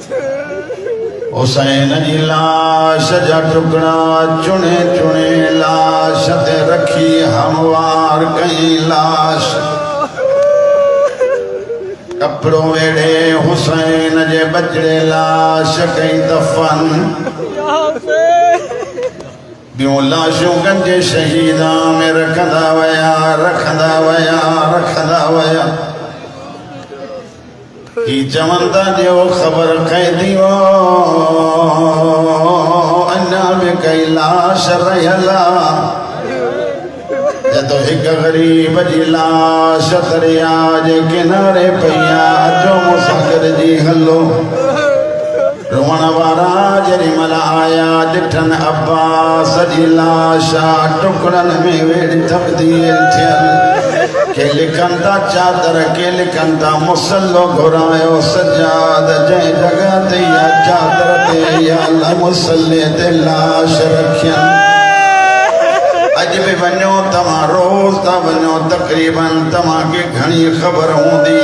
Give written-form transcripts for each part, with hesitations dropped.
हुसैन जी लाश जा टुकड़ा चुने चुने लाश ते रखी हमवार कई लाश कपड़ों वेड़े हुसैन जे बजड़े लाश कई दफन बियों लाशों गंजे शहीदा में रखदा वया रखदा वया रखदा वया की चवंदा जो खबर कैदी वो अन्ना में कई लाश रहला जदों एक गरीब जी लाश दरिया जे किनारे पईया जो मुसाफिर जी हलो रोवण वारा जरी मला आया डिठन अब्बास जी लाशा टुकड़न में वेड़ी तब्दील थियल के लिखंदा चादर के लिखंदा मुसल्लो घुरायो सजाद जै जगह ते या चादर ते या अल्लाह मुसल्ले ते लाश रखियन अज भी वनो तमा रोज ता वनो तकरीबन तमा के घणी खबर होंदी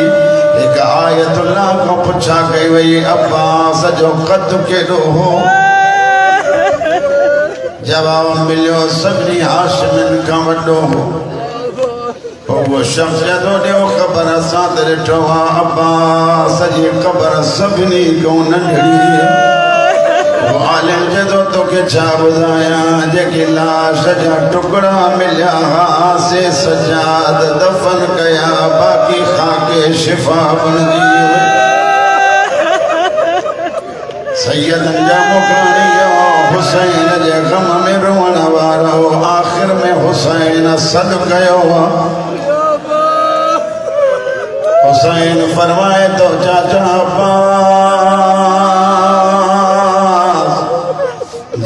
एक आयतुल्लाह को पूछा गई वही अब्बास जो कद के हो जवाब मिलो सभी हाशमिन का वड्डो हो वो शख्स जदों ॾियो ख़बर असां ते ॾिठो आहे अब्बास जी ख़बर सभिनी को नंढड़ी वो आलिम जदों तोखे छा ॿुधायां जेकी लाश जा टुकड़ा मिलिया हा से सजाद दफन कया बाक़ी खाके शिफा बणजी सैयदन जा मुकानी हुसैन जे गम में रोवण वारो आखिर में हुसैन सद कयो हुसैन फरमाए तो चाचा अब्बास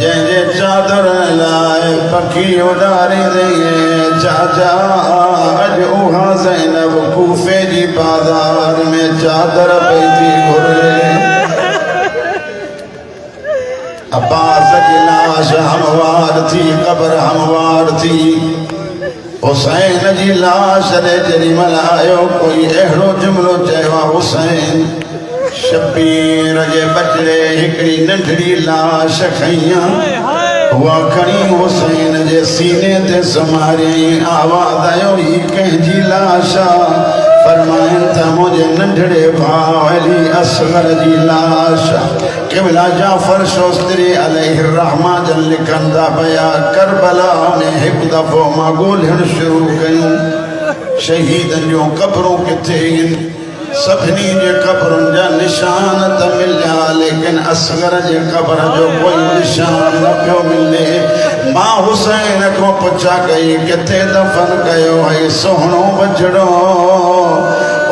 जंहिंजे चादर लाए पखी उॾारी दईए चाचा अॼु उहा ज़ैनब कूफे जी बाज़ार में चादर पई थी घुरे अब्बास की लाश हमवार थी कब्र हमवार थी हुसैन जी लाश रे जरी मल्हायो कोई अहिड़ो जुमिलो चयो हुसैन शबीर जे बजड़े हिकड़ी नंढड़ी लाश खईं हुआ खणी हुसैन जे सीने ते समारी आवाज़ आयो ही कंहिंजी लाश फरमाइन था मुझे नंढड़े भाउ अली असगर जी लाश क़िबला जाफर शोस्तरी अलैहिर्रहमा जन लिखंदा पिया करबला में एक दफ़ो मां ॻोल्हण शुरू कयूं शहीदन जो कब्रूं किथे सभिनी जे कब्रुनि जा निशान त मिलिया लेकिन असगर जे कब्र जो कोई निशान न पियो मिले मां हुसैन को पुछा कई किथे दफन कयो है सोहणो बजड़ो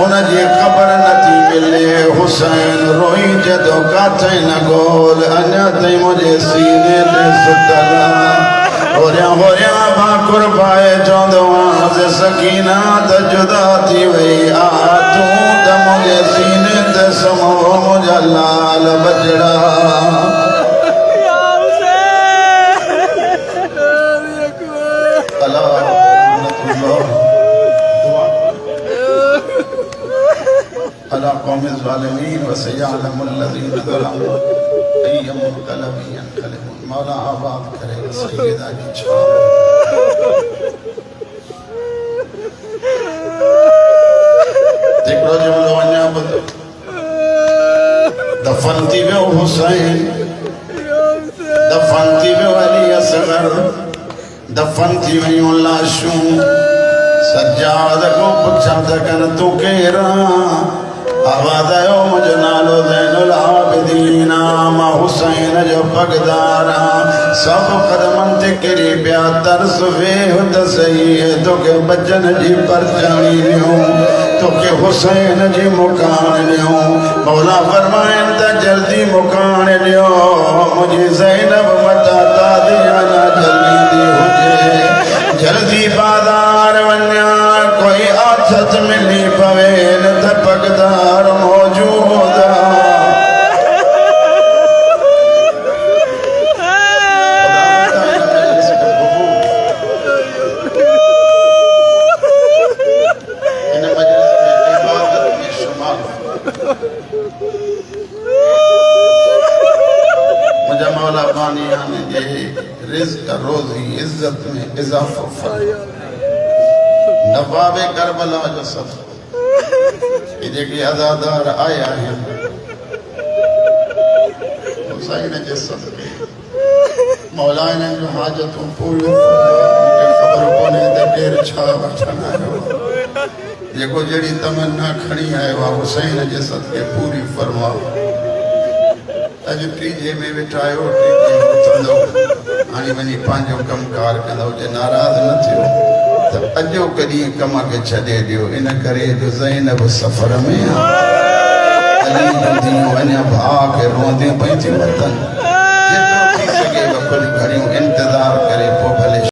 उनजी ख़बर नथी मिले हुसैन रोई जदों काथे न गोल अञा ताईं मुंहिंजे सीने ते सुतल होरिया होरिया भाकुर पाए चवंदो आहे सकीना त जुदा थी वई आ तूं त मुंहिंजे सीने ते समो मुंहिंजा लाल बजड़ा अला कौम ज़ालिमीन व सयअलमुल लज़ीना ज़लमू अय्युम क़लबि यनक़लिबून मौला आबाद करे सैयदा की छाप देखो जुमलो वञा ॿुधो दफन थी वियो हुसैन दफन थी वियो अली असगर दफन थी वियूं लाशूं सज्जाद को पुछा त कन तूं केरु आवाज़ आयो मुंहिंजो नालो ज़ैनुल आबिदीन मां हुसैन जो पगदार सब कदमन ते किरी पिया तरस वेह त सही तोखे बचन जी परचाणी ॾियूं तोखे हुसैन जी मुकान ॾियूं मौला फरमाइन त जल्दी मुकान ॾियो मुंहिंजी ज़ैनब मता तादियाना जल्दी थी हुजे जल्दी बाज़ार वञा कोई आथत मिली पवे न त पगदार मौजूद मुझा मौला बानी आने जे रिज़्क़ रोज़ी इज्जत में इजाफो फरमा नवाबे करबला जो सब ये जेके आज़ादार आया है हुसैन जे सदके मौला ने जो हाजतूं पूरी मुझे खबर कोने ते केर छा वठण आयो जेको जड़ी तमन्ना खणी आयो आहे हुसैन जे सदके पूरी फरमा अज टीजे में वेठायो टीजे उथंदो हाणे वञी पंहिंजो कमकार कंदो जे नाराज़ न थियो त अॼो कॾहिं कम खे छॾे ॾियो इन करे जो ज़ैनब सफ़र में अली जूं धीअरूं अञा भाउ खे रोंदियूं पई थियूं वतन